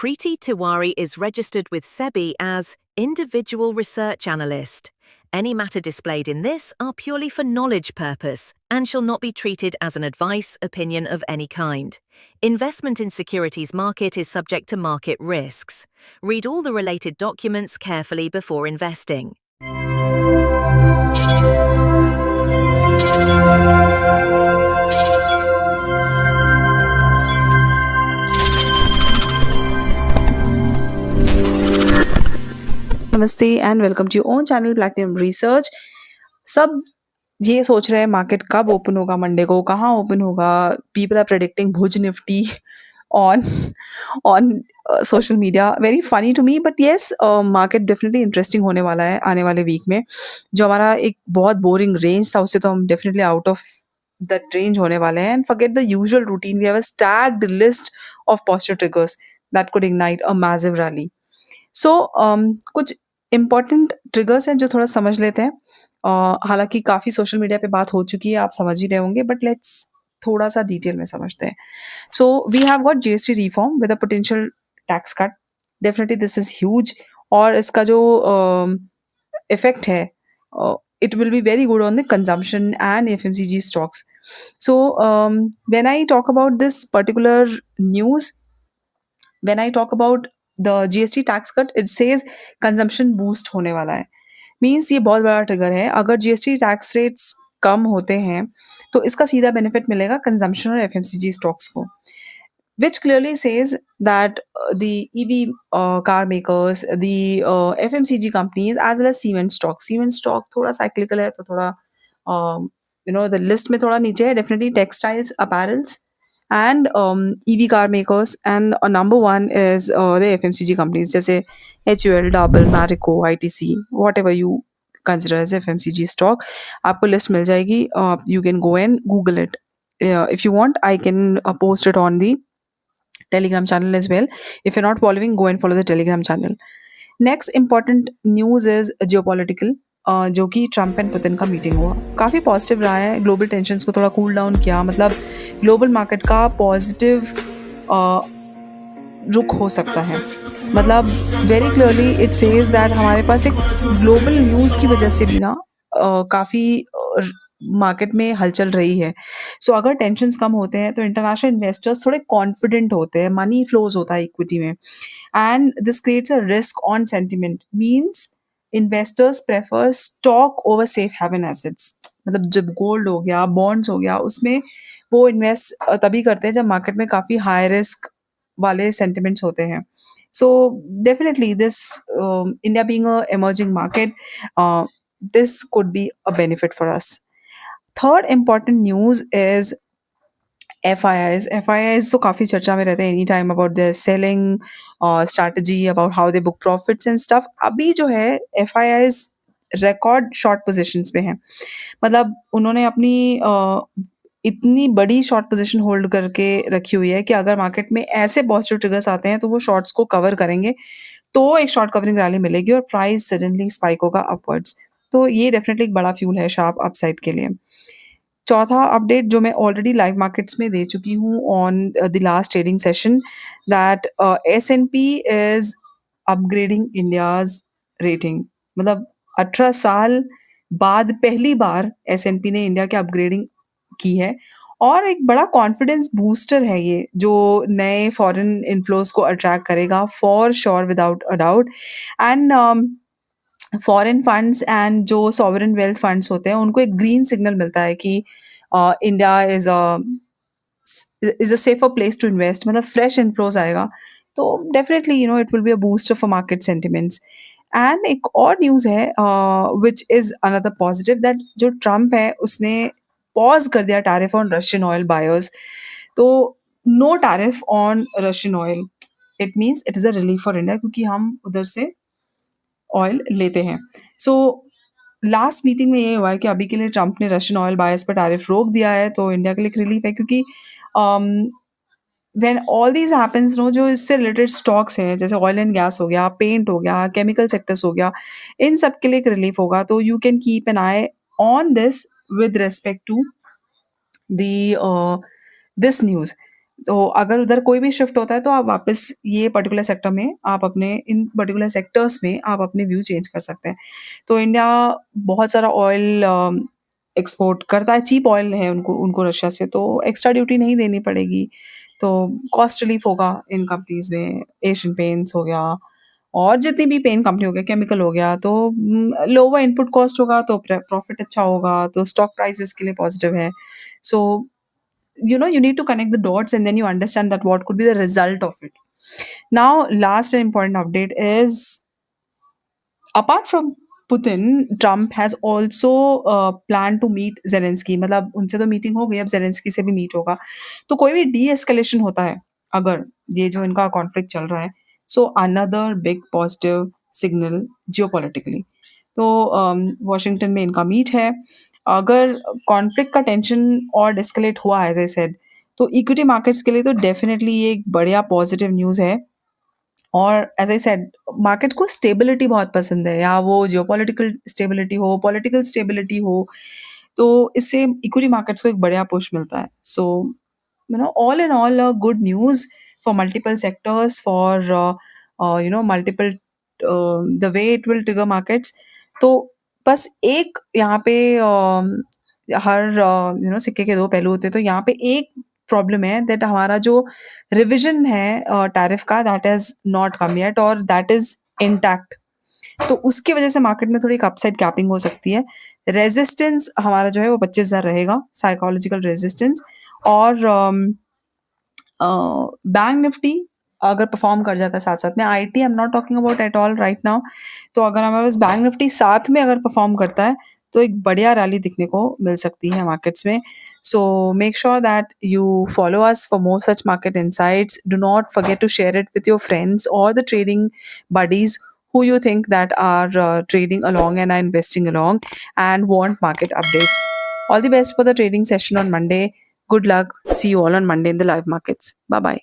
Preeti Tiwari is registered with SEBI as Individual Research Analyst. Any matter displayed in this are purely for knowledge purpose and shall not be treated as an advice, opinion of any kind. Investment in securities market is subject to market risks. Read all the related documents carefully before investing. नमस्ते and welcome to your own channel Platinum Research. सब ये सोच रहे हैं market कब open होगा, Monday को कहाँ ओपन होगा। पीपल आर प्रेडिक्टिंग भुज Nifty on on social media. Very funny to me, but yes, market definitely interesting होने वाला है आने वाले वीक में। जो हमारा एक बहुत बोरिंग रेंज था उससे तो हम definitely out of that range होने वाले हैं। And forget the usual routine, we have a stacked list of positive triggers that could ignite a massive rally. So कुछ इम्पॉर्टेंट ट्रिगर्स हैं जो थोड़ा समझ लेते हैं। हालांकि काफ़ी सोशल मीडिया पे बात हो चुकी है, आप समझ ही रहे होंगे, बट लेट्स थोड़ा सा डिटेल में समझते हैं। So we have got GST reform with a potential tax cut. Definitely this is huge, और इसका जो इफेक्ट है, it will be very good on the consumption and FMCG stocks. So when I talk about this particular news, when I talk about the GST tax cut, it says consumption boost होने वाला है। Means ये बहुत बड़ा trigger है। अगर GST tax rates कम होते हैं तो इसका सीधा बेनिफिट मिलेगा कंजम्पशन और एफएमसीजी स्टॉक्स को, which clearly says that the EV car makers, the FMCG companies, as well as Siemens stock थोड़ा cyclical है, तो थोड़ा the list में थोड़ा नीचे है। definitely textiles, apparels, and EV car makers, and number one is the FMCG companies जैसे HUL, Dabur, Marico, ITC, whatever you consider as FMCG stock, आपको list मिल जाएगी। You can go and Google it. If you want, I can post it on the Telegram channel as well. If you're not following, go and follow the Telegram channel. Next important news is geopolitical, जो कि Trump and Putin का meeting हुआ, काफ़ी positive रहा है। Global tensions को थोड़ा cool down किया, मतलब ग्लोबल मार्केट का पॉजिटिव रुख हो सकता है। मतलब very clearly it says that हमारे पास एक ग्लोबल न्यूज़ की वजह से भी ना काफ़ी मार्केट में हलचल रही है। सो अगर टेंशन्स कम होते हैं तो इंटरनेशनल इन्वेस्टर्स थोड़े कॉन्फिडेंट होते हैं, मनी फ्लोज होता है इक्विटी में, and this creates a risk on sentiment. Means investors prefer stock over safe haven assets. मतलब जब गोल्ड हो गया, बॉन्ड्स हो गया, उसमें वो इन्वेस्ट तभी करते हैं जब मार्केट में काफ़ी हाई रिस्क वाले सेंटिमेंट्स होते हैं। So definitely this, India being a emerging market, this could be a benefit for us. Third important news is FIIs. FIIs तो काफ़ी चर्चा में रहते हैं any time about their selling strategy, about how they book profits and stuff. अभी जो है FIIs record short positions पे हैं। मतलब उन्होंने अपनी इतनी बड़ी शॉर्ट पोजीशन होल्ड करके रखी हुई है कि अगर मार्केट में ऐसे पॉजिटिव ट्रिगर्स आते हैं तो वो शॉर्ट्स को कवर करेंगे, तो एक शॉर्ट कवरिंग रैली मिलेगी और प्राइस सडनली स्पाइक होगा अपवर्ड्स। तो ये डेफिनेटली एक बड़ा फ्यूल है शार्प अपसाइड के लिए। चौथा अपडेट जो मैं ऑलरेडी लाइव मार्केट्स में दे चुकी हूँ on the last trading session, that S&P is upgrading India's rating. मतलब 18 साल बाद पहली बार S&P ने इंडिया के अपग्रेडिंग की है, और एक बड़ा कॉन्फिडेंस बूस्टर है ये, जो नए फॉरेन इन्फ्लोज को अट्रैक्ट करेगा for sure, without a doubt. And foreign funds and जो सॉवरेन वेल्थ फंड्स होते हैं उनको एक ग्रीन सिग्नल मिलता है कि India is a safer place to invest. मतलब फ्रेश इन्फ्लोज आएगा, तो definitely it will be a booster for market sentiments. And एक और न्यूज़ है which is another positive, that जो ट्रम्प है उसने पॉज कर दिया tariff on Russian oil buyers. तो no tariff on Russian oil, it means it is a relief for India, क्योंकि हम उधर से ऑयल लेते हैं। सो लास्ट मीटिंग में ये हुआ है कि अभी के लिए ट्रम्प ने रशियन ऑयल बायर्स पर टैरिफ रोक दिया है, तो इंडिया के लिए एक रिलीफ है, क्योंकि when all these happens no, जो इससे रिलेटेड स्टॉक्स हैं जैसे ऑयल एंड गैस हो गया, पेंट हो गया, केमिकल सेक्टर्स हो गया, इन सब के लिए एक रिलीफ होगा। तो you can keep an eye on this with respect to the this news. तो अगर उधर कोई भी शिफ्ट होता है तो आप वापस ये पर्टिकुलर सेक्टर में आप अपने इन पर्टिकुलर सेक्टर्स में आप अपने व्यू चेंज कर सकते हैं। तो इंडिया बहुत सारा ऑयल एक्सपोर्ट करता है, चीप ऑयल है उनको उनको रशिया से, तो एक्स्ट्रा ड्यूटी नहीं देनी पड़ेगी। तो कॉस्ट रिलीफ होगा इन कंपनीज़ में, एशियन पेंट्स हो गया और जितनी भी पेंट कंपनी हो गया, केमिकल हो गया, तो लोअर इनपुट कॉस्ट होगा तो प्रॉफिट अच्छा होगा, तो स्टॉक प्राइसेस के लिए पॉजिटिव है। सो you need to connect the dots and then you understand that what could be the result of it. Now, last and important update is, apart from Putin, Trump has also planned to meet Zelensky. मतलब उनसे तो meeting हो गई, अब Zelensky से भी meet होगा। तो कोई भी डी एस्केलेशन होता है अगर ये जो इनका कॉन्फ्लिक्ट चल रहा है, so another big positive signal geopolitically. तो वॉशिंगटन में इनका मीट है। अगर कॉन्फ्लिक्ट का टेंशन और डिस्कलेट हुआ एज आई सेड, तो इक्विटी मार्केट्स के लिए तो डेफिनेटली ये एक बढ़िया पॉजिटिव न्यूज़ है। और एज आई सेड, मार्केट को स्टेबिलिटी बहुत पसंद है, या वो जियोपॉलिटिकल स्टेबिलिटी हो, पॉलिटिकल स्टेबिलिटी हो, तो इससे इक्विटी मार्केट्स को एक बढ़िया पुश मिलता है। सो all in all, good news for multiple sectors, for multiple the way it will trigger markets. तो बस एक यहाँ पे हर सिक्के के दो पहलू होते हैं, तो यहाँ पे एक प्रॉब्लम है दैट हमारा जो रिविजन है टैरिफ का, that is not come yet और दैट इज इंटैक्ट। तो उसकी वजह से मार्केट में थोड़ी एक अपसाइड कैपिंग हो सकती है। रेजिस्टेंस हमारा जो है वो 25,000 रहेगा, साइकोलॉजिकल रेजिस्टेंस। और बैंक निफ्टी अगर परफॉर्म कर जाता है साथ साथ में, IT I am not talking about at all right now, तो अगर हमारे पास बैंक निफ्टी साथ में अगर परफॉर्म करता है तो एक बढ़िया रैली दिखने को मिल सकती है मार्केट्स में। So make sure that you follow us for more such market insights. Do not forget to share it with your friends और the trading buddies who you think that are trading along and are investing along and want market updates. All the best for the trading session on Monday. Good luck. See you all on Monday in the live markets. Bye bye.